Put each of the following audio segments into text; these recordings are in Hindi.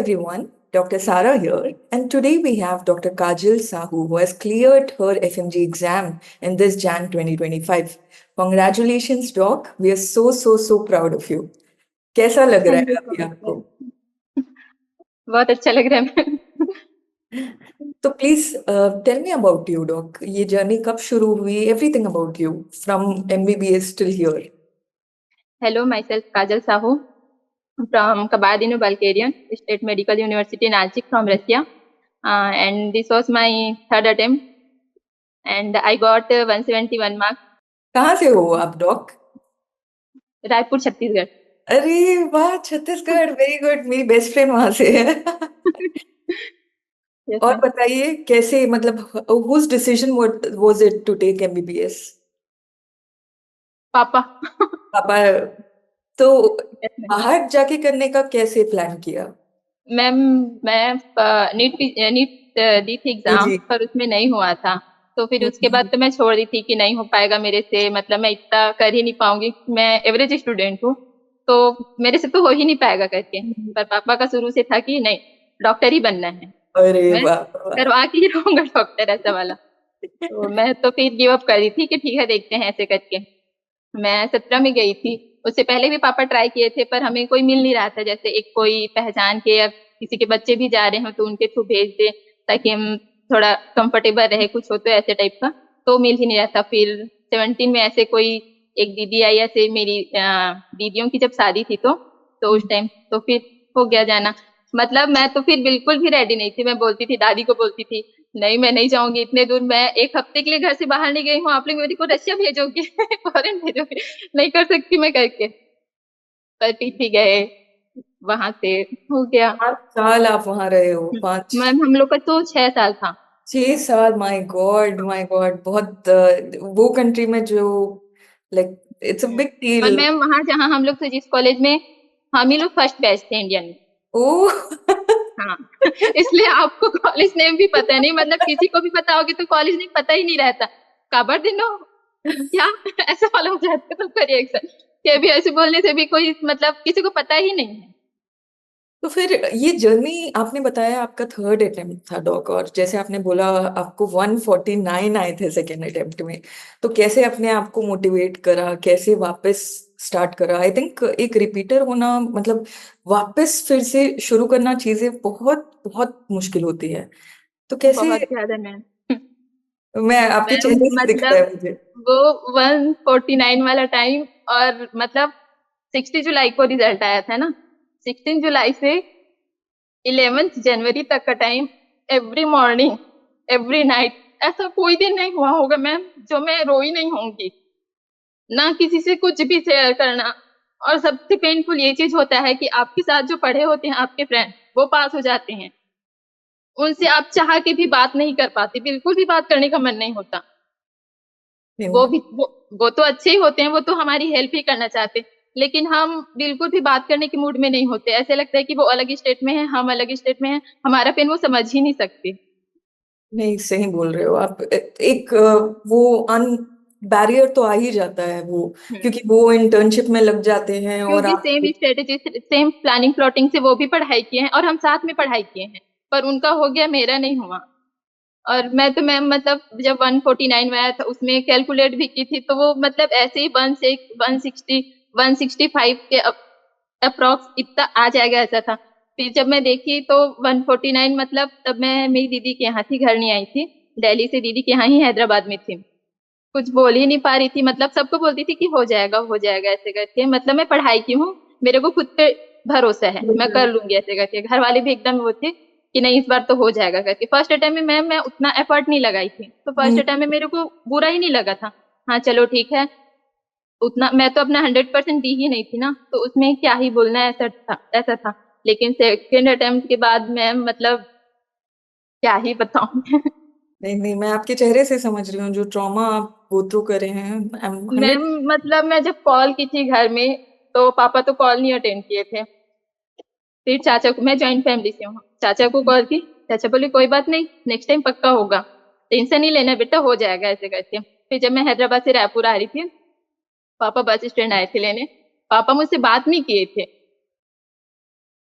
everyone, Dr. Sarah here, and today we have Dr. Kajal Sahu who has cleared her FMG exam in this Jan 2025. Congratulations, Doc. We are so proud of you. कैसा लग रहा थैंक है यू अभी सो आपको? मच। बहुत अच्छा लग रहा है मैम। तो please tell me about you doc, ये जर्नी कब शुरू हुई, everything about you from MBBS till here. Hello, myself Kajal Sahu from Kabardino, Bulgarian State Medical University, Nashik from Russia. And this was my third attempt, and I got 171 marks. कहाँ से हो आप डॉक? रायपुर, छत्तीसगढ़। अरे वाह, छत्तीसगढ़, वेरी गुड. मेरी बेस्ट फ्रेंड वहां से है. यस और मैम। बताइए कैसे, मतलब whose decision was it to take MBBS? पापा। पापा. तो यस मैम। बाहर जाके करने का कैसे प्लान किया? मैम, मैं नीट नीट दी थी जी एग्जाम, जी. पर उसमें नहीं हुआ था। तो फिर उसके बाद हम्म. तो मैं छोड़ दी थी कि नहीं हो पाएगा मेरे से, मतलब मैं इतना कर ही नहीं पाऊंगी, मैं एवरेज स्टूडेंट हूँ, तो मेरे से तो हो ही नहीं पाएगा करके। पर पापा का शुरू से था कि नहीं, डॉक्टर ही बनना है, अरे मैं वाह वाह. करवा के ही रहूंगा डॉक्टर, ऐसा वाला। तो मैं तो फिर गिव अप कर दी थी कि ठीक है, देखते हैं ऐसे करके। मैं 17 में गई थी। उससे पहले भी पापा ट्राई किए थे, पर हमें कोई मिल नहीं रहा था, जैसे एक कोई पहचान के या किसी के बच्चे भी जा रहे हो तो उनके थ्रू भेज दे, ताकि हम थोड़ा कंफर्टेबल रहे, कुछ हो तो ऐसे टाइप का। तो मिल ही नहीं रहा था। फिर 17 में ऐसे कोई एक दीदी आई, ऐसे मेरी दीदियों की जब शादी थी तो उस टाइम तो फिर हो गया जाना। मतलब मैं तो फिर बिल्कुल भी रेडी नहीं थी। मैं बोलती थी, दादी को बोलती थी, नहीं मैं नहीं जाऊंगी इतने दूर, मैं एक हफ्ते के लिए घर से बाहर नहीं गई हूँ, आप लोग मेरे को रशिया भेजोगे, फॉरेन भेजोगे, नहीं कर सकती मैं करके। पर पीछे गए, वहां से हो गया। 5 साल आप वहां रहे हो? पाँच मैम, हम लोग का तो 6 साल था। 6 साल. माय गॉड माय गॉड, बहुत वो कंट्री में जो, लाइक, इट्स अ बिग और डील. मैम, वहां जहाँ हम लोग थे जिस कॉलेज में, हम ही लोग फर्स्ट बैच थे इंडियन में। ओह. हाँ। इसलिए आपको कॉलेज नेम भी पता नहीं, मतलब किसी को भी पता होगी तो कॉलेज नेम पता ही नहीं रहता। काबर दिनो क्या, ऐसा वाला हो जाता है सबका रिएक्शन, कि अभी ऐसे बोलने से भी कोई मतलब किसी को पता ही नहीं है। तो फिर ये जर्नी, आपने बताया आपका थर्ड अटेम्प्ट था डॉक, और जैसे आपने बोला आपको 149 आए थे सेकेंड अटेम्प्ट में. तो कैसे अपने आप को मोटिवेट करा, कैसे वापस स्टार्ट करा? आई थिंक एक रिपीटर होना, मतलब वापस फिर से शुरू करना चीजें बहुत बहुत मुश्किल होती है. तो कैसे? बहुत ज्यादा मैम। मैं आपके मैम चेहरे से दिखता मतलब है मुझे. वो 149 वाला टाइम, और मतलब 60 जुलाई को रिजल्ट आया था ना, 16 जुलाई से 11 जनवरी तक का time, every morning, every night, ऐसा कोई दिन नहीं हुआ होगा मैम जो मैं रोई नहीं होंगी। ना किसी से कुछ भी शेयर करना। और सबसे पेनफुल ये चीज होता है कि आपके साथ जो पढ़े होते हैं आपके फ्रेंड, वो पास हो जाते हैं, उनसे आप चाह के भी बात नहीं कर पाते, बिल्कुल भी बात करने का मन नहीं होता। वो भी वो तो अच्छे ही होते हैं, वो तो हमारी हेल्प ही करना चाहते हैं, लेकिन हम बिल्कुल भी बात करने के मूड में नहीं होते। ऐसे लगता है कि वो अलग स्टेट में है, हम अलग स्टेट में हैं, हमारा पेन वो समझ ही नहीं सकते। नहीं, सही बोल रहे हो आप. एक वो अन बैरियर तो आ ही जाता है वो, क्योंकि वो इंटर्नशिप में लग जाते हैं और क्योंकि आप. Same strategy, same planning plotting से वो भी पढ़ाई किए हैं और हम साथ में पढ़ाई किए हैं, पर उनका हो गया, मेरा नहीं हुआ। और मैं तो मैम मतलब जब 149 में आया था, उसमें कैलकुलेट भी की थी, तो वो मतलब ऐसे ही 160 165 के अप्रोक्स इतना आ जाएगा, ऐसा था। फिर जब मैं देखी तो 149, मतलब तब मैं मेरी दीदी के यहाँ थी, घर नहीं आई थी, दिल्ली से दीदी के यहाँ ही हैदराबाद में थी। कुछ बोल ही नहीं पा रही थी, मतलब सबको बोलती थी कि हो जाएगा ऐसे करके, मतलब मैं पढ़ाई की हूँ, मेरे को खुद पे भरोसा है, मैं कर लूंगी ऐसे करके। घर वाले भी एकदम वो थे कि नहीं, इस बार तो हो जाएगा करके। फर्स्ट अटेम्प्ट में मैम मैं उतना एफर्ट नहीं लगाई थी, तो फर्स्ट हम्म. अटेम्प्ट में मेरे को बुरा ही नहीं लगा था। हाँ चलो ठीक है, उतना मैं तो अपना 100% दी ही नहीं थी ना, तो उसमें क्या ही बोलना है, ऐसा था। लेकिन सेकेंड अटेम्प्ट के बाद मैम मतलब क्या ही बताऊं। नहीं नहीं, मैं आपके चेहरे से समझ रही हूँ जो ट्रॉमा आप गो थ्रू करे हैं. I am ma'am 100. मतलब मैं जब कॉल की थी घर में, तो पापा तो कॉल नहीं अटेंड किए थे। फिर चाचा को, मैं जॉइंट फैमिली से हूँ, चाचा को कॉल की, चाचा बोले कोई बात नहीं, नेक्स्ट टाइम पक्का होगा, टेंशन नहीं लेना बेटा, हो जाएगा ऐसे करके। फिर जब मैं हैदराबाद से रायपुर आ रही थी, पापा बस स्टैंड आए थे लेने, पापा मुझसे बात नहीं किए थे।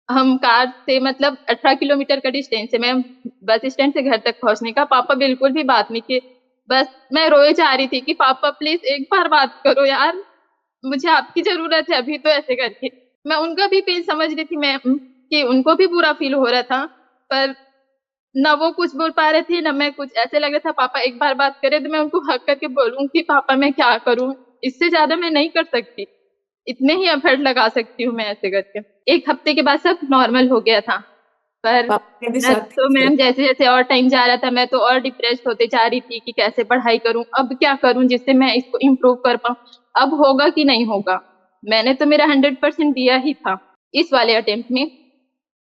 हम कार से मतलब 18 किलोमीटर का डिस्टेंस है मैम, बस स्टैंड से घर तक पहुंचने का। पापा बिल्कुल भी बात नहीं किए, बस मैं रोए जा रही थी कि पापा प्लीज एक बार बात करो यार, मुझे आपकी जरूरत है अभी, तो ऐसे करके मैं उनका भी पेन समझ रही थी मैम, कि उनको भी बुरा फील हो रहा था, पर ना वो कुछ बोल पा रहे थे ना मैं कुछ। ऐसे लग रहा था पापा एक बार बात करे तो मैं उनको हक करके बोलूं कि पापा मैं क्या करूं, इससे ज्यादा मैं नहीं कर सकती, इतने ही एफर्ट लगा सकती हूँ मैं ऐसे करके। एक हफ्ते के बाद सब नॉर्मल हो गया था, पर पापा ने भी मैं साथ तो दिया? मैम जैसे जैसे और टाइम जा रहा था मैं तो और डिप्रेस होते जा रही थी कि कैसे पढ़ाई करूं, अब क्या करूं जिससे मैं इसको इम्प्रूव कर पाऊं, अब होगा कि नहीं होगा। मैंने तो मेरा 100% दिया ही था। इस वाले अटेम्प्ट में,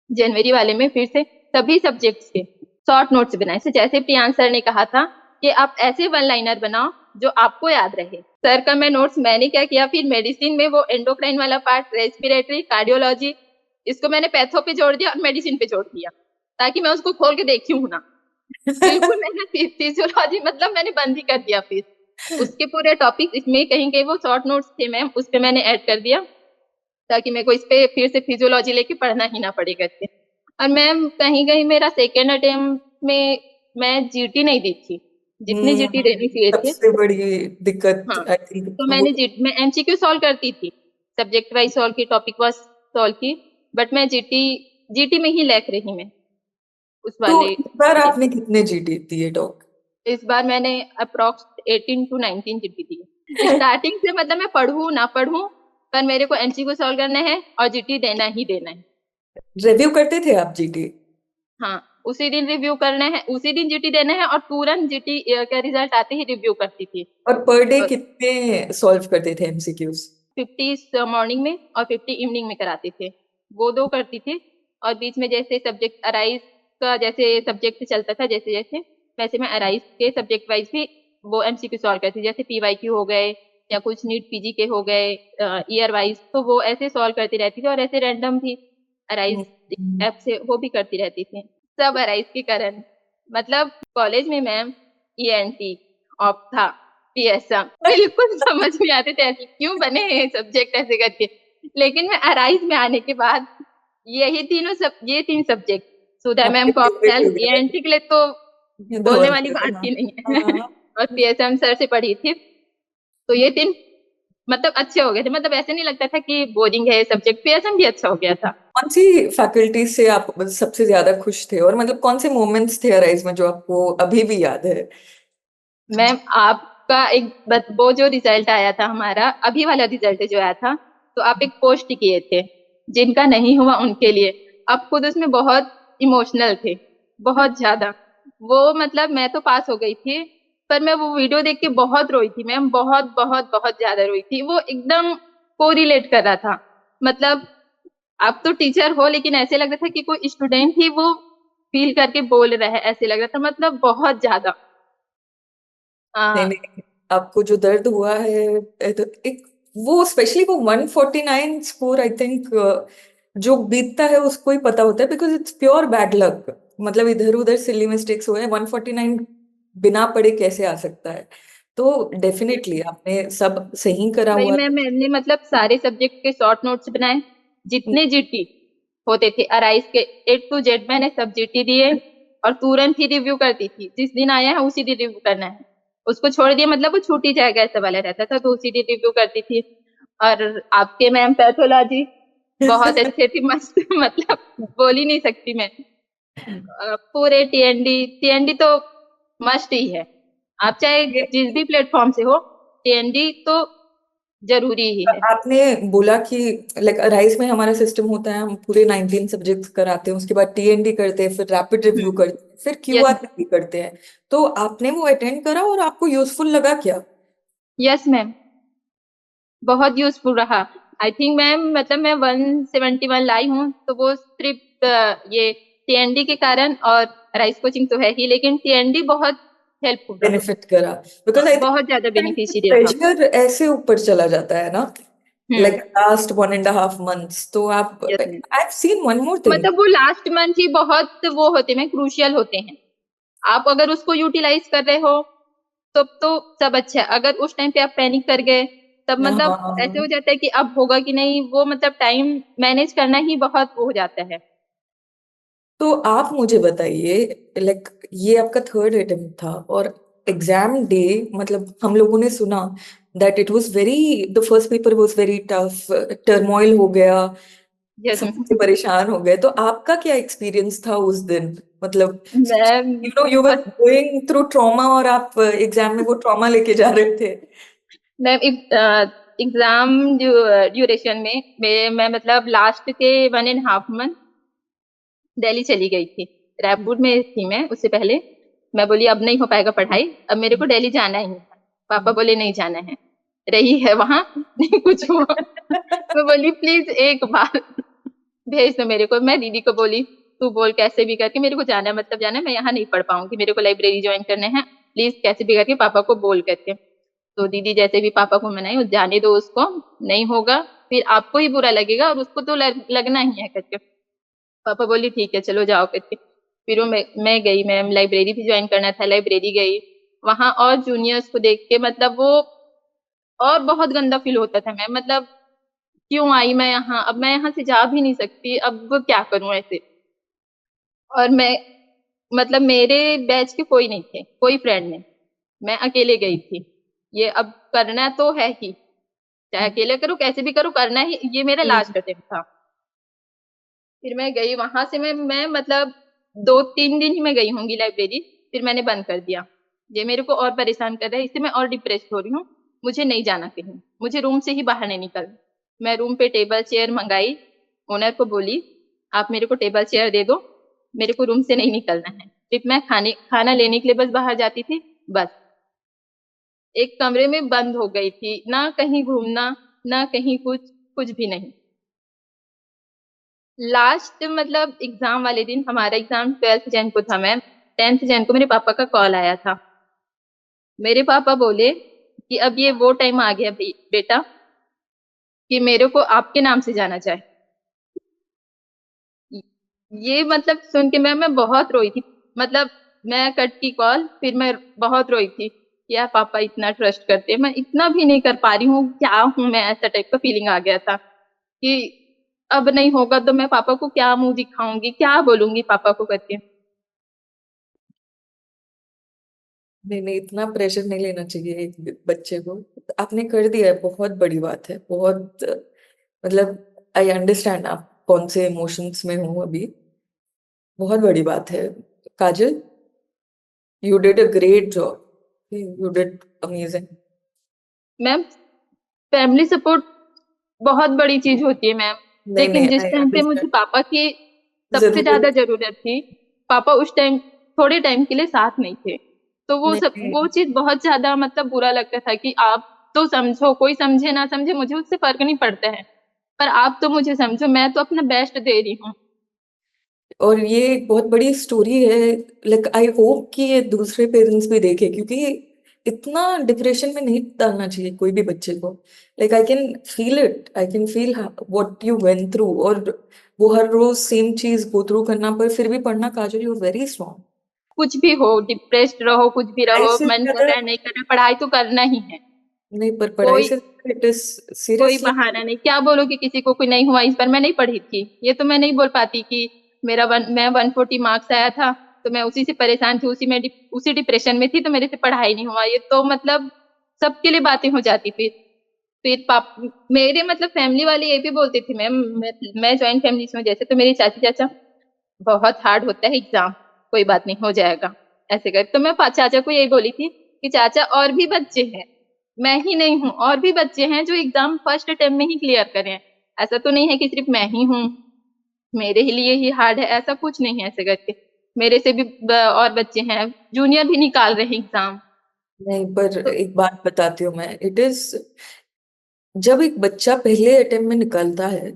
जनवरी वाले में, फिर से सभी सब्जेक्ट्स के शॉर्ट नोट्स बनाए। से जैसे प्रियांश सर ने कहा था कि आप ऐसे वन लाइनर बनाओ जो आपको याद रहे। सर का मैं नोट्स मैंने क्या किया, फिर मेडिसिन में वो एंडोक्राइन वाला पार्ट, रेस्पिरेटरी, कार्डियोलॉजी, इसको मैंने पैथो पे जोड़ दिया और मेडिसिन पे जोड़ दिया, ताकि मैं उसको खोल के देखी हूं ना। बिल्कुल मैंने फिजियोलॉजी मतलब मैंने बंद ही कर दिया। फिर उसके पूरे टॉपिक इसमें कहीं कहीं वो शॉर्ट नोट्स थे मैम, उस पे मैंने ऐड कर दिया, ताकि मेरे को इस पे फिर से फिजियोलॉजी लेके पढ़ना ही ना पड़े करके। और मैम कहीं कहीं मेरा सेकेंड अटेम्प्ट में मैं जीटी नहीं दी थी, जितनी जीटी देनी चाहिए थे। सबसे बड़ी दिक्कत हाँ, आई थिंक तो वो। मैं एमसीक्यू सॉल्व करती थी, सब्जेक्ट वाइज सॉल्व की, टॉपिक वाइज सॉल्व की, बट मैं जीटी जीटी में ही लैक रही मैं उस तो वाले इस बार अटेम्प्ट आपने में। कितने जीटी दिए डॉग? इस बार मैंने approx 18 to 19 GT the. Starting से मतलब मैं पढ़ूं ना पढ़ूं, पर मेरे को एमसीक्यू सॉल्व करना है और जीटी देना ही देना है। रिव्यू करते थे आप जीटी? हाँ, उसी दिन रिव्यू करना है, उसी दिन जीटी देना है, और तुरंत जीटी का रिजल्ट आते ही रिव्यू करती थी। और पर डे कितने सॉल्व करते थे एमसीक्यूज? 50 मॉर्निंग में और 50 इवनिंग में कराते थे, वो दो करती थी। और बीच में जैसे सब्जेक्ट अराइज का जैसे सब्जेक्ट चलता था, जैसे जैसे वैसे मैं अराइज के सब्जेक्ट वाइज भी वो एमसीक्यू सॉल्व करती थी, जैसे पीवाईक्यू हो गए या कुछ नीट पीजी के हो गए ईयर वाइज, तो वो ऐसे सॉल्व करती रहती थी। और ऐसे रैंडम भी अराइज ऐप से वो भी करती रहती थी, सब अराइज के कारण। मतलब कॉलेज में मैम ईएनटी, ऑप्था, पीएसएम बिल्कुल समझ नहीं आते थे ऐसे क्यों बने हैं सब्जेक्ट ऐसे करके। लेकिन मैं अराइज में आने के बाद ये तीन सब्जेक्ट, सुधा मैम आपके को फेवरेट ऑप्शनल हो गए? ईएनटी के लिए तो ये तो बोलने और वाली क्या बात था। ही नहीं है। हाँ। और पीएसएम सर से पढ़ी थी, तो ये तीन मतलब अच्छे हो गए थे, मतलब ऐसे नहीं लगता था कि बोरिंग है सब्जेक्ट, पीएसएम भी अच्छा हो गया था। कौन सी फैकल्टी से आप सबसे ज्यादा खुश थे, और मतलब कौन से मोमेंट्स थे अराइज में जो आपको अभी भी याद है? मैम आपका वो जो रिजल्ट आया था हमारा अभी वाला रिजल्ट जो आया था, तो आप एक पोस्ट किए थे जिनका नहीं हुआ उनके लिए, आप खुद उसमें बहुत इमोशनल थे, बहुत ज्यादा। वो मतलब मैं तो पास हो गई थी, पर मैं वो वीडियो देख के बहुत रोई थी मैम, बहुत बहुत बहुत ज्यादा रोई थी। वो एकदम को रिलेट कर रहा था, मतलब आप तो टीचर हो लेकिन ऐसे लग रहा था कि कोई स्टूडेंट ही वो फील करके बोल रहा है, ऐसे लग रहा था, मतलब बहुत ज्यादा। नहीं हाँ नहीं, आपको जो दर्द हुआ है तो एक वो स्पेशली वो 149 स्कोर आई थिंक जो बीतता है उसको ही पता होता है, because it's pure bad luck. मतलब इधर उधर सिली मिस्टेक्स हुए, 149 बिना पढ़े कैसे आ सकता है? तो डेफिनेटली आपने सब सही करा वही हुआ मैंने मतलब सारे सब्जेक्ट के शॉर्ट नोट्स बनाए, है। जितने जीटी होते थे अराइज के A to Z मैंने सब जीटी दिए, और तुरंत ही रिव्यू करती थी, जिस दिन आया है उसी दिन रिव्यू करना है, उसको छोड़ दिया मतलब वो छूट ही जाएगा ऐसा वाला रहता था, तो उसी दिन रिव्यू करती थी। और आपके मैम पैथोलॉजी बहुत अच्छे थे, मस्त मतलब बोल ही नहीं सकती मैं। पूरे टीएनडी तो मस्ट ही है, आप चाहे ये जिस भी प्लेटफॉर्म से हो, टीएनडी तो जरूरी ही है। आपने बोला कि लाइक राइस में हमारा सिस्टम होता है, हम पूरे 19 सब्जेक्ट्स कराते हैं, उसके बाद टीएनडी करते हैं, फिर रैपिड रिव्यू हम्म। करते हैं, फिर यस। क्यूआर भी करते हैं। तो आपने वो अटेंड करा और आपको यूजफुल लगा क्या? यस मैम, बहुत यूजफुल रहा। आई थिंक मैम मतलब मैं 171 लाई हूँ, तो वो सिर्फ ये टीएनडी के कारण, और राइस कोचिंग तो है ही, लेकिन टीएनडी बहुत हेल्पफुल रहा। बेनिफिट करा? बिकॉज हाँ, आई बहुत ज्यादा थिंक बेनिफिशियरी रहा। प्रेशर ऐसे ऊपर चला जाता है ना, हम्म। लाइक लास्ट 1.5 months तो आप yes ma'am, I have seen one more thing. मतलब वो लास्ट मंथ ही बहुत वो होते हैं, क्रूशियल होते हैं। आप अगर उसको यूटिलाइज कर रहे हो तो सब अच्छा है, अगर उस टाइम पे आप पैनिक कर गए तब मतलब ऐसे हाँ, हो जाता है कि अब होगा कि नहीं, वो मतलब टाइम मैनेज करना ही बहुत वो हो जाता है। तो आप मुझे बताइए, लाइक ये आपका थर्ड अटेम्प्ट था और एग्जाम डे, मतलब हम लोगों ने सुना that it was very, the first paper was very tough, turmoil हो गया, यस सब मैम। से परेशान हो गए। तो आपका क्या एक्सपीरियंस था उस दिन, मतलब ma'am you were first going through trauma और आप एग्जाम में वो ट्रॉमा लेके जा रहे थे। मैम एग्जाम ड्यूरेशन में मैं मतलब लास्ट के 1.5 मंथ दिल्ली चली गई थी। रायपुर में थी मैं उससे पहले। मैं बोली अब नहीं हो पाएगा पढ़ाई, अब मेरे को दिल्ली जाना ही है। पापा बोले नहीं जाना है, रही है वहां नहीं कुछ हुआ। मैं बोली प्लीज एक बार भेज दो मेरे को। मैं दीदी को बोली तू बोल कैसे भी करके मेरे को जाना है, मतलब जाना है, मैं यहाँ नहीं पढ़ पाऊंगी, मेरे को लाइब्रेरी ज्वाइन करना है, प्लीज कैसे भी करके पापा को बोल करके। तो दीदी जैसे भी पापा को मनाई, "वो जाने दो उसको, नहीं होगा फिर आपको ही बुरा लगेगा और उसको तो लगना ही है करके।" पापा बोली ठीक है चलो जाओ करके। फिर वो मैं गई, मैम लाइब्रेरी भी ज्वाइन करना था, लाइब्रेरी गई। वहां और जूनियर्स को देख के मतलब वो और बहुत गंदा फील होता था मैम, मतलब क्यों आई मैं यहाँ, अब मैं यहाँ से जा भी नहीं सकती, अब वो क्या करूं ऐसे। और मैं मतलब मेरे बैच के कोई नहीं थे, कोई फ्रेंड नहीं, मैं अकेले गई थी। ये अब करना तो है ही, चाहे अकेले करूँ कैसे भी करूँ, करना ही, ये मेरा लास्ट अटेम्प्ट था। फिर मैं गई वहां से, मैं मतलब 2-3 दिन ही मैं गई होंगी लाइब्रेरी, फिर मैंने बंद कर दिया। ये मेरे को और परेशान कर रहा है, इससे मैं और डिप्रेस हो रही हूँ। मुझे नहीं जाना कहीं, मुझे रूम से ही बाहर नहीं निकलना। मैं रूम पे टेबल चेयर मंगाई, ओनर को बोली आप मेरे को टेबल चेयर दे दो, मेरे को रूम से नहीं निकलना है। फिर मैं खाना लेने के लिए बस बाहर जाती थी, बस एक कमरे में बंद हो गई थी, ना कहीं घूमना, ना कहीं कुछ, कुछ भी नहीं। लास्ट मतलब एग्जाम वाले दिन, हमारा एग्जाम 12th जैन को था मैम, 10th जैन को मेरे पापा का कॉल आया था। मेरे पापा बोले कि अब ये वो टाइम आ गया बेटा कि मेरे को आपके नाम से जाना चाहे। ये मतलब सुन के मैं बहुत रोई थी, मतलब मैं कट की कॉल, फिर मैं बहुत रोई थी कि यार पापा इतना ट्रस्ट करते हैं, मैं इतना भी नहीं कर पा रही हूँ, क्या हूँ मैं, ऐसा टाइप का फीलिंग आ गया था कि अब नहीं होगा तो मैं पापा को क्या मुंह दिखाऊंगी, क्या बोलूंगी पापा को करके। नहीं नहीं, इतना प्रेशर नहीं लेना चाहिए एक बच्चे को। आपने कर दिया है, बहुत बड़ी बात है, बहुत, मतलब आई अंडरस्टैंड आप कौन से इमोशंस में हो अभी। बहुत बड़ी बात है। Kajal, you did a great job, you did amazing. Ma'am family support बहुत बड़ी चीज होती है मैम, नहीं लेकिन नहीं, जिस आई टाइम पे मुझे अंडरस्टैंड। पापा की सबसे ज्यादा जरूरत। जरूरत थी, पापा उस टाइम थोड़े टाइम के लिए साथ नहीं थे। तो वो नहीं सब वो नहीं चीज बहुत ज्यादा मतलब बुरा लगता था कि आप तो समझो, कोई समझे ना समझे मुझे उससे फर्क नहीं पड़ता है, पर आप तो मुझे समझो, मैं तो अपना बेस्ट दे रही हूँ। और ये एक बहुत बड़ी स्टोरी है। लाइक आई होप कि ये दूसरे पेरेंट्स भी देखे, क्योंकि इतना डिप्रेशन में नहीं डालना चाहिए कोई भी बच्चे को। Like I can feel it, I can feel what you went through. और वो हर रोज सेम चीज गो थ्रू करना, पर फिर भी पढ़ना। काजल, यू वेरी स्ट्रांग। कुछ भी हो, डिप्रेस्ड रहो, कुछ भी पढ़ाई रहो, से मन कर ज्यादा, रहा है नहीं कर रहा है, पढ़ाई तो करना ही है। नहीं पर पढ़ाई कोई से इट इज कोई सीरियसली। बहाना नहीं, क्या बोलोगे किसी को कोई नहीं हुआ इस बार, मैं नहीं पढ़ी थी, ये तो मैं नहीं बोल पाती कि मैं 140 मार्क्स आया था तो मैं उसी से परेशान थी, उसी डिप्रेशन में थी तो मेरे से पढ़ाई नहीं हुआ, ये तो मतलब सबके लिए बातें हो जाती। फिर मेरे मतलब फैमिली वाले ये भी बोलते थे मैम, मैं ज्वाइंट फैमिली में, जैसे तो मेरी चाची चाचा, बहुत हार्ड होता है एग्जाम, कोई बात नहीं हो जाएगा ऐसे कर, तो मैं चाचा को यही बोली थी कि चाचा और भी बच्चे हैं, मैं ही नहीं हूँ, और भी बच्चे हैं जो एग्जाम फर्स्ट अटेम्प्ट में ही क्लियर करें, ऐसा तो नहीं है कि सिर्फ मैं ही हूँ, मेरे ही लिए ही हार्ड है, ऐसा कुछ नहीं है ऐसे करके। मेरे से भी और बच्चे हैं, जूनियर भी निकाल रहे हैं एग्जाम। नहीं, पर तो एक बात बताती हूँ मैं, इट इज, जब एक बच्चा पहले अटेम्प्ट में निकलता है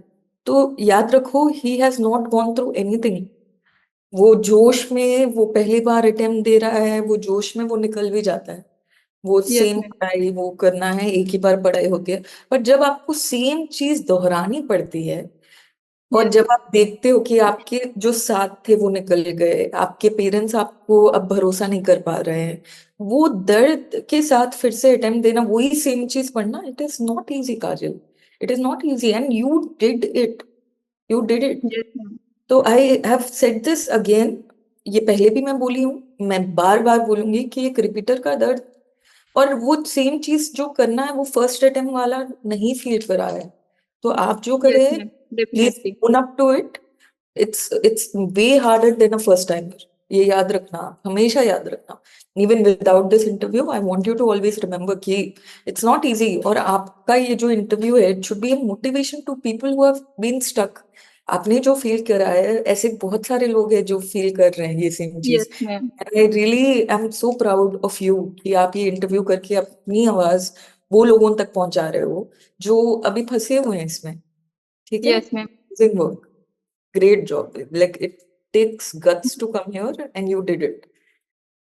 तो याद रखो he has not gone through anything. वो जोश में, वो पहली बार अटेम्प्ट दे रहा है, वो जोश में वो निकल भी जाता है। वो यस सेम मैम। पढ़ाई वो करना है, एक ही बार पढ़ाई होती है। पर जब आपको सेम चीज दोहरानी पड़ती है, और यस, जब आप देखते हो कि आपके जो साथ थे वो निकल गए, आपके पेरेंट्स आपको अब भरोसा नहीं कर पा रहे हैं, वो दर्द के साथ फिर से अटेम्प्ट देना, वही सेम चीज पढ़ना, it is not easy Kajal, it is not easy and you did it, you did it. Yes ma'am, तो I have said this again, ये पहले भी मैं बोली हूँ, मैं बार बार बोलूंगी कि एक रिपीटर का दर्द, और वो सेम चीज जो करना है वो फर्स्ट अटेम्प्ट वाला नहीं फील करा है, तो आप जो यस करे ma'am, please definitely, own up to it. It's way harder than a first timer, ये याद रखना, आप हमेशा याद रखना। Even without this interview I want you to always remember कि इट्स नॉट इजी, और आपका ये जो इंटरव्यू है it should be a motivation to people who have been stuck. आपने जो फील करा है, ऐसे बहुत सारे लोग हैं जो फील कर रहे हैं ये सेम चीज। Yes ma'am, I really I am so proud of you कि आप ये इंटरव्यू करके अपनी आवाज वो लोगों तक पहुंचा रहे हो जो अभी फंसे हुए हैं इसमें। ठीक है, yes ma'am, amazing work, great job, like it takes guts to come here and you did it,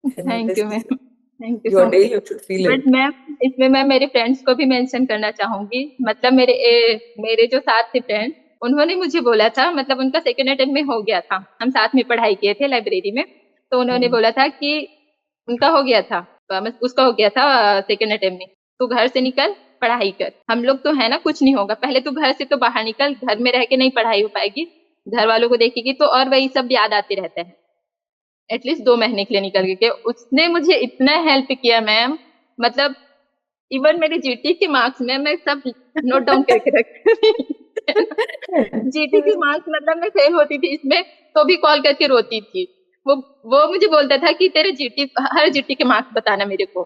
and thank this you is ma'am, thank you your so day, much. you should feel but it. Ma'am, इसमें मैं मेरे फ्रेंड्स को भी मेंशन करना चाहूंगी, मतलब मेरे जो साथ थे फ्रेंड, उन्होंने मुझे बोला था, मतलब उनका सेकेंड अटेम्प्ट में हो गया था, हम साथ में पढ़ाई किए थे लाइब्रेरी में, तो उन्होंने हम्म, बोला था कि उनका हो गया था, उसका हो गया था सेकेंड अटेम्प्ट में, तू घर से निकल, पढ़ाई कर, हम लोग तो है ना, कुछ नहीं होगा, पहले तू घर से तो बाहर निकल, घर में रह के नहीं पढ़ाई हो पाएगी, घर वालों को देखेगी तो और वही सब याद आते रहता है। एटलीस्ट 2 महीने के लिए निकल गए, उसने मुझे इतना हेल्प किया मैम, मतलब इवन मेरे जीटी के मार्क्स में मैं सब नोट डाउन करके रखती थी। जीटी के मार्क्स, मतलब मैं फेल होती थी इसमें तो भी कॉल करके रोती थी। वो वो मुझे बोलता था कि तेरे जीटी, हर जीटी के मार्क्स बताना मेरे को,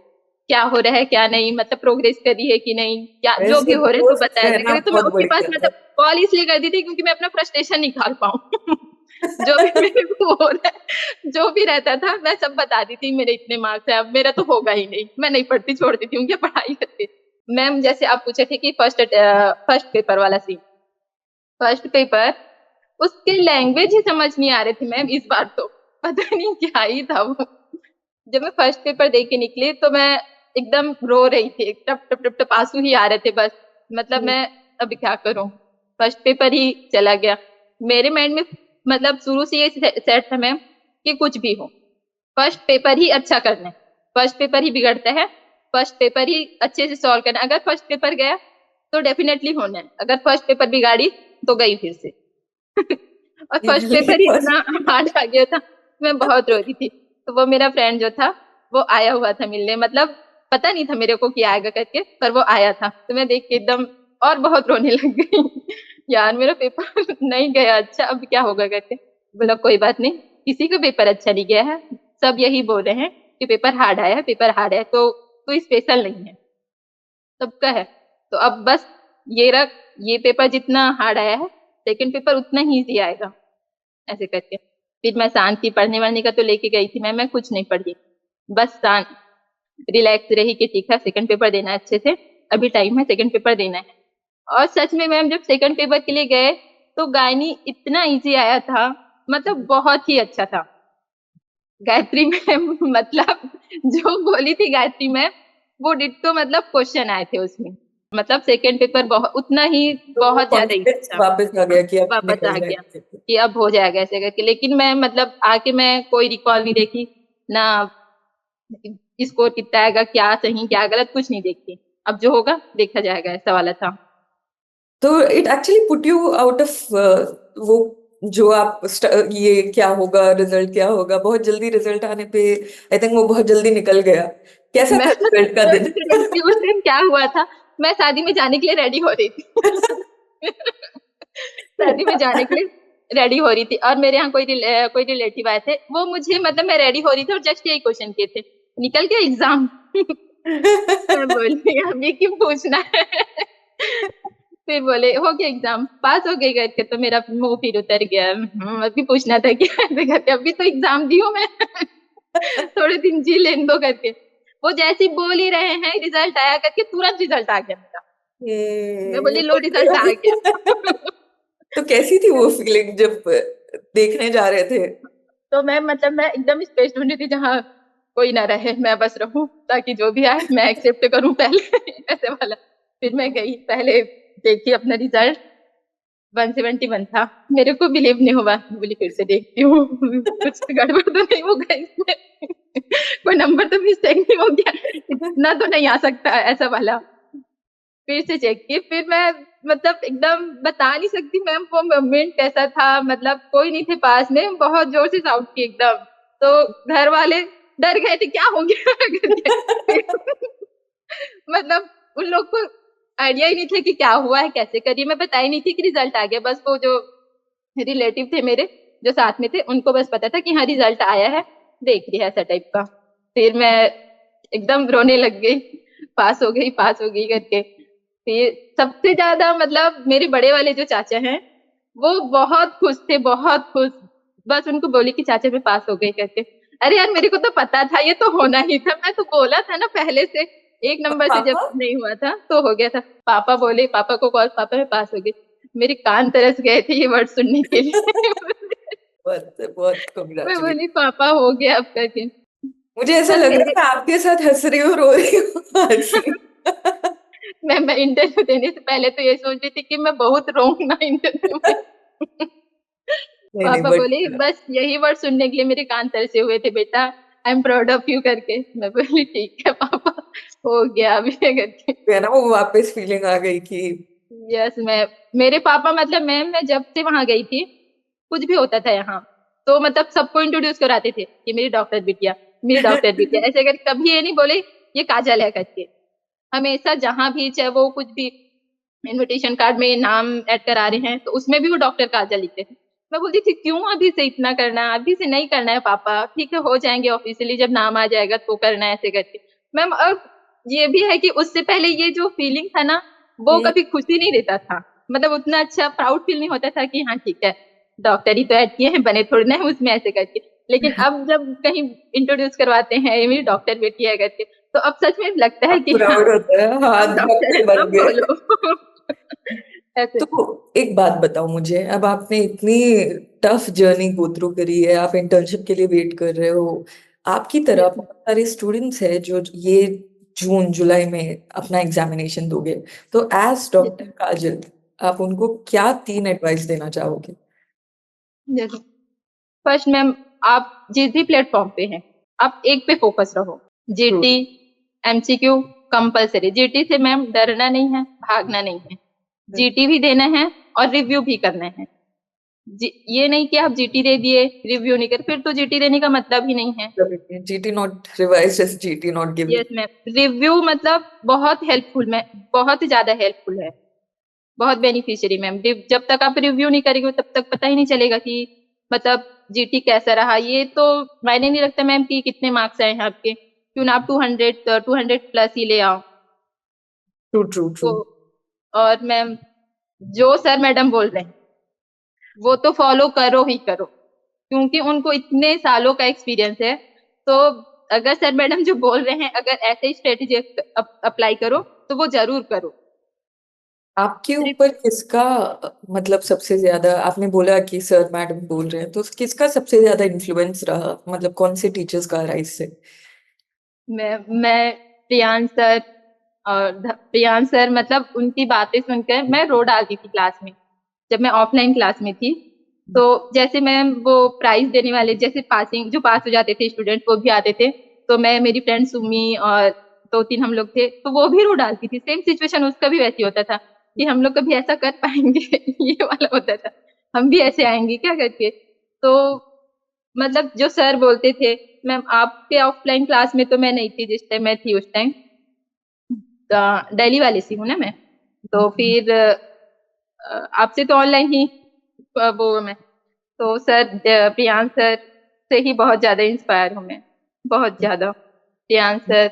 क्या हो रहा है क्या नहीं, मतलब प्रोग्रेस करी है कि नहीं, क्या जो भी ऐसे हो रहा है तो दोस्त बताया रहना करे, तो मैं बहुत उसके पास बढ़िया था। मतलब कॉल इसलिए करती थी क्योंकि मैं अपना फ्रस्ट्रेशन निकाल पाऊँ। जो भी मेरे को हो रहा है, जो भी रहता था मैं सब बताती थी, मेरे इतने मार्क्स है, अब मेरा तो होगा ही नहीं, मैं नहीं पढ़ती, छोड़ देती हूँ क्या पढ़ाई करके। मैम जैसे आप पूछे थे कि फर्स्ट पेपर वाला सीन, फर्स्ट पेपर, उसके लैंग्वेज ही समझ नहीं आ रहे थे मैम इस बार तो, पता नहीं क्या ही था वो। जब मैं फर्स्ट पेपर दे के निकली तो मैं एकदम रो रही थी, टप टप टप टप आंसू ही आ रहे थे बस, मतलब हम्म, मैं अब क्या करूं, फर्स्ट पेपर ही चला गया। मेरे माइंड में मतलब शुरू से ये सेट था मैम कि कुछ भी हो, फर्स्ट पेपर ही अच्छा करना है, फर्स्ट पेपर ही बिगड़ता है, फर्स्ट पेपर ही अच्छे से सॉल्व करना है। अगर फर्स्ट पेपर गया तो डेफिनेटली होना है, अगर फर्स्ट पेपर बिगाड़ी तो गई फिर से। और फर्स्ट ये पेपर ही फर्स्ट। इतना हार्ड आ गया था, मैं बहुत रो रही थी। तो वो मेरा फ्रेंड जो था वो आया हुआ था मिलने, मतलब पता नहीं था मेरे को कि आएगा करके, पर वो आया था तो मैं देख के एकदम और बहुत रोने लग गई। यार मेरा पेपर नहीं गया अच्छा, अब क्या होगा करके। बोला कोई बात नहीं, किसी का पेपर अच्छा नहीं गया है, सब यही बोल रहे हैं कि पेपर हार्ड आया है, पेपर हार्ड है, तो कोई स्पेशल नहीं है, सबका है। तो अब बस ये रख, ये पेपर जितना हार्ड आया है, सेकंड पेपर उतना ही इजी आएगा, ऐसे करके। फिर मैं शांत थी, पढ़ने वढ़ने का तो लेके गई थी मैं कुछ नहीं पढ़ी, बस शांत रिलैक्स रही कि ठीक है सेकंड पेपर देना है अच्छे से, अभी टाइम है, सेकंड पेपर देना है। और सच में मैम जब सेकंड पेपर के लिए गए तो गायनी इतना इजी आया था, मतलब बहुत ही अच्छा था। गायत्री मैम मतलब जो बोली थी गायत्री मैम, वो डिट्टो मतलब क्वेश्चन आए थे उसमें, मतलब सेकंड पेपर बहुत उतना ही, तो वो बहुत ज्यादा इजी कॉन्फिडेंस था। वापस आ गया कि अब वापस निकल आ गया जाएगा। कि अब हो जाएगा ऐसे करके, लेकिन मैं मतलब आके मैं कोई रिकॉल नहीं देखी ना, स्कोर कितना आएगा, क्या सही क्या गलत, कुछ नहीं देखती, अब जो होगा देखा जाएगा, ऐसा वाला था। तो it actually put you out of वो, जो आप ये क्या होगा, रिजल्ट क्या होगा, बहुत जल्दी रिजल्ट आने पे आई थिंक वो बहुत जल्दी निकल गया। कैसा मैं था रिजल्ट का तो दिन? लिटरली उस दिन क्या हुआ था, मैं शादी में जाने के लिए रेडी हो रही थी। शादी में जाने के लिए रेडी हो रही थी, और मेरे यहाँ कोई रिलेटिव आए थे, वो मुझे मतलब मैं रेडी हो रही थी और जस्ट यही क्वेश्चन किए थे, निकल गया एग्जाम। मैं बोली अभी क्यों पूछना है। फिर बोले हो गया एग्जाम, पास हो गई करके, तो मेरा मुंह फिर उतर गया, अभी पूछना था क्या, ऐसे करके अभी तो एग्जाम दी हूँ मैं। थोड़े दिन जी लेने दो करके। वो जैसे ही बोल ही रहे हैं रिजल्ट आया करके, तुरंत रिजल्ट आ गया मेरा, मैं बोली लो रिजल्ट आ गया। तो कैसी थी वो फीलिंग जब देखने जा रहे थे? तो मैं मतलब मैं एकदम स्पेस ढूंढ रही थी जहाँ कोई ना रहे, मैं बस रहूं ताकि जो भी आए मैं एक्सेप्ट करूं पहले। ऐसे वाला। फिर मैं गई पहले, देखी अपना रिजल्ट, 171 था। मेरे को बिलीव नहीं हुआ, बोली फिर से देखती हूँ कुछ गड़बड़ तो नहीं होगा इसमें कोई नंबर तो मिस्टेक नहीं हो गया, इतना तो नहीं आ सकता ऐसा वाला। फिर से चेक की, फिर मैं मतलब एकदम बता नहीं सकती मैम वो मोमेंट कैसा था, मतलब कोई नहीं थे पास में, बहुत जोर से शाउट की एकदम, तो घर वाले डर गए थे क्या हो गया करके मतलब उन लोग को आइडिया ही नहीं था कि क्या हुआ है कैसे करिए, मैं बताई नहीं थी कि रिजल्ट आ गया, बस वो जो रिलेटिव थे मेरे जो साथ में थे उनको बस पता था कि हाँ रिजल्ट आया है, देख रही है ऐसा टाइप का। फिर मैं एकदम रोने लग गई, पास हो गई करके। फिर सबसे ज्यादा मतलब मेरे बड़े वाले जो चाचा हैं वो बहुत खुश थे, बहुत खुश। बस उनको बोली कि चाचा मैं पास हो गई करके। अरे यार मेरे को तो पता था ये तो होना ही था, मैं तो बोला था ना पहले से, एक और नंबर से जब पापा? नहीं हुआ था तो हो गया था। पापा बोले, पापा को कॉल, पापा मैं पास हो गई। मेरे कान तरस गए थे ये वर्ड सुनने के लिए बहुत बहुत मैं कॉन्ग्रेचुलेट। बोली पापा हो गया अब करके। मुझे ऐसा बस लग रहा है मेरे मैं आपके साथ हंस रही हूँ, रो रही हूँ, हंस रही हूँ। मैं इंटरव्यू देने से पहले तो ये सोच रही थी कि मैं बहुत रोऊंगा इंटरव्यू में नहीं नहीं, पापा बट बोले बस यही वर्ड सुनने के लिए मेरे कान तरसे हुए थे बेटा, I am proud of you करके। मैं बोली ठीक है पापा हो गया अभी करके। है ना, वो वापस फीलिंग आ गई कि यस मैं, मेरे पापा मतलब मैं जब से वहां गई थी, कुछ भी होता था यहाँ तो मतलब सबको इंट्रोड्यूस कराते थे कि मेरी डॉक्टर बिटिया, मेरी डॉक्टर बिटिया ऐसे करके, कभी ये नहीं बोले ये काजल है करके। हमेशा जहां भी चाहे वो कुछ भी इनविटेशन कार्ड में नाम ऐड करा रहे हैं तो उसमें भी वो डॉक्टर काजल लिखते थे। मैं बोलती थी क्यों अभी से इतना करना है, अभी से नहीं करना है पापा, ठीक है हो जाएंगे ऑफिशियली जब नाम आ जाएगा तो करना है ऐसे करके। मैम और ये भी है कि उससे पहले ये जो फीलिंग था ना वो हम्म, कभी खुशी नहीं देता था, मतलब उतना अच्छा प्राउड फील नहीं होता था कि हाँ ठीक है डॉक्टर ही तो ऐड किए हैं बने थोड़ी ना है उसमें ऐसे करके। लेकिन अब जब कहीं इंट्रोड्यूस करवाते हैं ये मेरी डॉक्टर बेटी है करके तो अब सच में लगता है अब कि हाँ प्राउड होता है, हाँ अब डॉक्टर है डॉक्टर बन अब गए। बोलो ऐसे। तो एक बात बताओ मुझे, अब आपने इतनी टफ जर्नी गो थ्रू करी है, आप इंटर्नशिप के लिए वेट कर रहे हो, आपकी तरह यस बहुत सारे स्टूडेंट्स हैं जो ये जून जुलाई में अपना एग्जामिनेशन दोगे, तो एज डॉक्टर यस काजल आप उनको क्या 3 एडवाइस देना चाहोगे? यस। फर्स्ट मैम, आप जिस भी प्लेटफॉर्म पे हैं आप एक पे फोकस रहो। True. GT MCQ compulsory, GT से मैम डरना नहीं है भागना नहीं है, जीटी भी देना है और रिव्यू भी करना है। ये नहीं कि आप जीटी दे दिए रिव्यू नहीं कर, फिर तो जीटी देने का मतलब ही नहीं है। GT not revise, just GT not given. Yes ma'am, review मतलब बहुत हेल्पफुल में, बहुत ही ज्यादा हेल्पफुल है, बहुत बेनिफिशियरी मैम। जब तक आप रिव्यू नहीं करेंगे तब तक पता ही नहीं चलेगा कि मतलब जीटी कैसा रहा। ये तो मायने नहीं रखता मैम कि कितने मार्क्स आए हैं आपके, क्यों ना आप 200 प्लस ही ले आओ। True true true. तो और मैम जो सर मैडम बोल रहे हैं वो तो फॉलो करो ही करो, क्योंकि उनको इतने सालों का एक्सपीरियंस है। तो अगर सर मैडम जो बोल रहे हैं अगर ऐसे ही स्ट्रेटेजी अप्लाई करो तो वो जरूर करो। आपके ऊपर किसका मतलब सबसे ज्यादा, आपने बोला कि सर मैडम बोल रहे हैं, तो किसका सबसे ज्यादा इन्फ्लुएंस रहा, मतलब कौन से टीचर्स का रहा इससे? मैं प्रियांश सर, और प्रियांश सर मतलब उनकी बातें सुनकर मैं रो डालती थी क्लास में, जब मैं ऑफलाइन क्लास में थी। तो जैसे मैम वो प्राइज देने वाले जैसे पासिंग जो पास हो जाते थे स्टूडेंट वो भी आते थे, तो मैं मेरी फ्रेंड सुमी और 2-3 हम लोग थे तो वो भी रो डालती थी। सेम सिचुएशन उसका भी वैसे होता था कि हम लोग कभी ऐसा कर पाएंगे ये वाला होता था, हम भी ऐसे आएंगे क्या करके। तो मतलब जो सर बोलते थे, मैम आपके ऑफलाइन क्लास में तो मैं नहीं थी जिस टाइम मैं थी उस टाइम, दिल्ली वाले से हूँ ना मैं, तो फिर आपसे तो ऑनलाइन ही वो मैं, तो सर प्रियांश सर से ही बहुत ज्यादा इंस्पायर हूँ मैं, बहुत ज्यादा। Priyansh sir,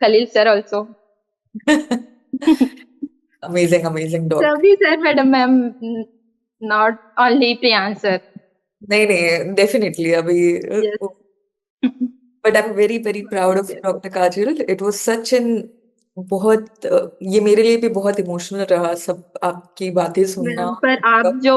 Khalil sir also amazing amazing dog. सभी sir madam ma'am, not only Priyansh sir. नहीं नहीं, डेफिनेटली अभी yes but I am very very proud of doctor Kajal, it was such an बहुत ये मेरे लिए भी बहुत इमोशनल रहा सब आपकी बातें सुनना। मैम पर आप जो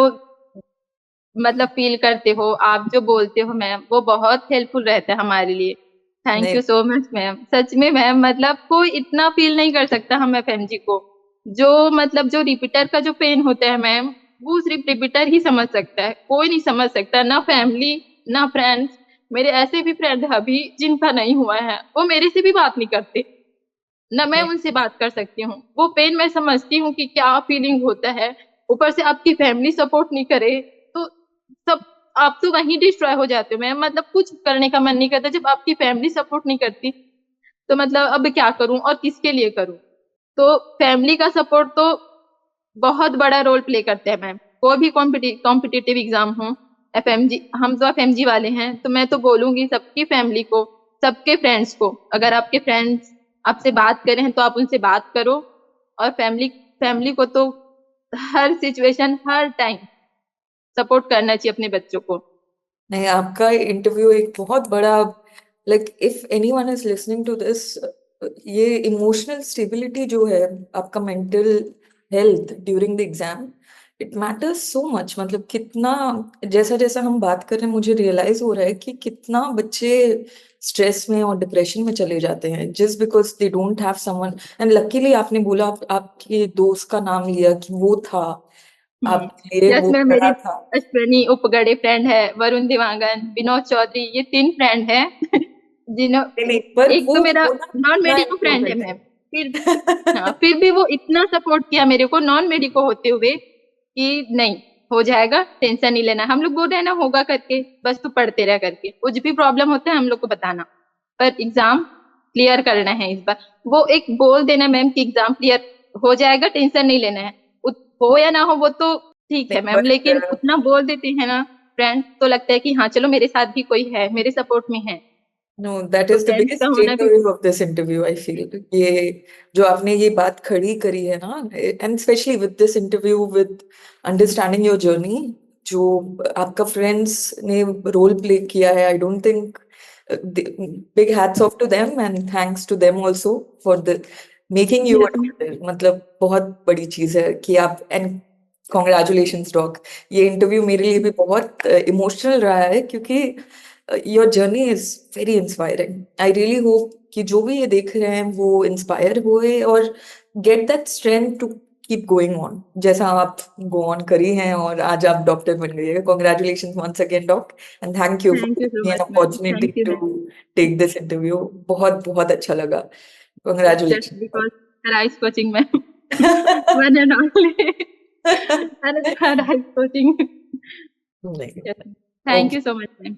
मतलब फील करते हो, आप जो बोलते हो मैम वो बहुत हेल्पफुल रहता है हमारे लिए। थैंक नहीं, यू सो मच मैम, सच में मैम मतलब कोई इतना फील नहीं कर सकता हम एफएमजी को, जो मतलब जो रिपीटर का जो पेन होता है मैम, वो सिर्फ रिपीटर ही समझ सकता है, कोई नहीं समझ सकता, ना फैमिली ना फ्रेंड्स। मेरे ऐसे भी फ्रेंड है अभी जिनका नहीं हुआ है, वो मेरे से भी बात नहीं करते, ना मैं उनसे बात कर सकती हूँ। वो पेन मैं समझती हूँ कि क्या फीलिंग होता है। ऊपर से आपकी फैमिली सपोर्ट नहीं करे तो सब, आप तो वहीं डिस्ट्रॉय हो जाते हो मैम, मतलब कुछ करने का मन नहीं करता जब आपकी फैमिली सपोर्ट नहीं करती। तो मतलब अब क्या करूं और किसके लिए करूं। तो फैमिली का सपोर्ट तो बहुत बड़ा रोल प्ले करते हैं मैम। कोई भी कॉम्पिटिटिव एग्जाम हो, एफएमजी, हम तो एफएमजी वाले हैं, तो मैं तो बोलूंगी सबकी फैमिली को, सबके फ्रेंड्स को, अगर आपके फ्रेंड्स आपसे बात करें हैं तो आप उनसे बात करो। और फैमिली फैमिली को तो हर सिचुएशन हर टाइम सपोर्ट करना चाहिए अपने बच्चों को। नहीं, आपका इंटरव्यू एक बहुत बड़ा, like if anyone is listening to this, ये इमोशनल स्टेबिलिटी जो है, आपका mental health during the exam, it matters so much. मतलब कितना, जैसा जैसा हम बात कर रहे हैं मुझे रियलाइज हो रहा है कि कितना बच्चे स्ट्रेस में और डिप्रेशन में चले जाते हैं just because they don't have someone. And luckily आपने बोला, आपके दोस्त का नाम लिया कि वो था आपके लिए, यस वो मैम, मेरी खड़ा था। अश्वनी उपगढ़े फ्रेंड है, वरुण दिवांगन, विनोद चौधरी, ये 3 फ्रेंड हैं जिन्हों नहीं नहीं, पर एक तो मेरा वो ना नॉन कितना मेडिको फ्रेंड है इम्पोर्टेंट मैम। फिर है। हाँ, फिर भी वो इतना सपोर्ट किया मेरे को नॉन मेडिको होते हुए कि नहीं, हो जाएगा, टेंशन नहीं लेना। हम लोग बोल रहे हैं ना होगा करके, बस तू पढ़ते रह करके, कुछ भी प्रॉब्लम होता है हम लोग को बताना, पर एग्जाम क्लियर करना है इस बार। वो एक बोल देना मैम कि एग्जाम क्लियर हो जाएगा, टेंशन नहीं लेना है। हो या ना हो वो तो ठीक नहीं, है मैम, लेकिन बट उतना बोल देते हैं ना फ्रेंड, तो लगता है कि हाँ चलो मेरे साथ भी कोई है, मेरे सपोर्ट में है। नो, दैट तो इज द फ्रेंड्स का बिगेस्ट होना भी। Takeaway of this interview I feel. ये जो आपने ये बात खड़ी करी है ना, and specially with this interview, with understanding your journey, जो आपका फ्रेंड्स ने रोल प्ले किया है, I don't think, big hats off to them and thanks to them also for the making you a yes ma'am. Doctor. मतलब बहुत बड़ी चीज है कि आप, एंड कॉन्ग्रेचुलेशंस डॉक। ये इंटरव्यू मेरे लिए भी बहुत इमोशनल रहा है क्योंकि your journey is very inspiring. I really hope कि जो भी ये देख रहे हैं वो इंस्पायर हुए और get that strength to keep going on, जैसा आप गो ऑन करी हैं और आज आप डॉक्टर बन गई है। Congratulation once again doc, and thank you for thank you so giving me an much ma'am, opportunity thank you ma'am. To take this interview. बहुत बहुत अच्छा लगा। Just congratulation. Because Rice coaching ma'am, one and only Rice coaching. नहीं। Thank okay. You so much ma'am.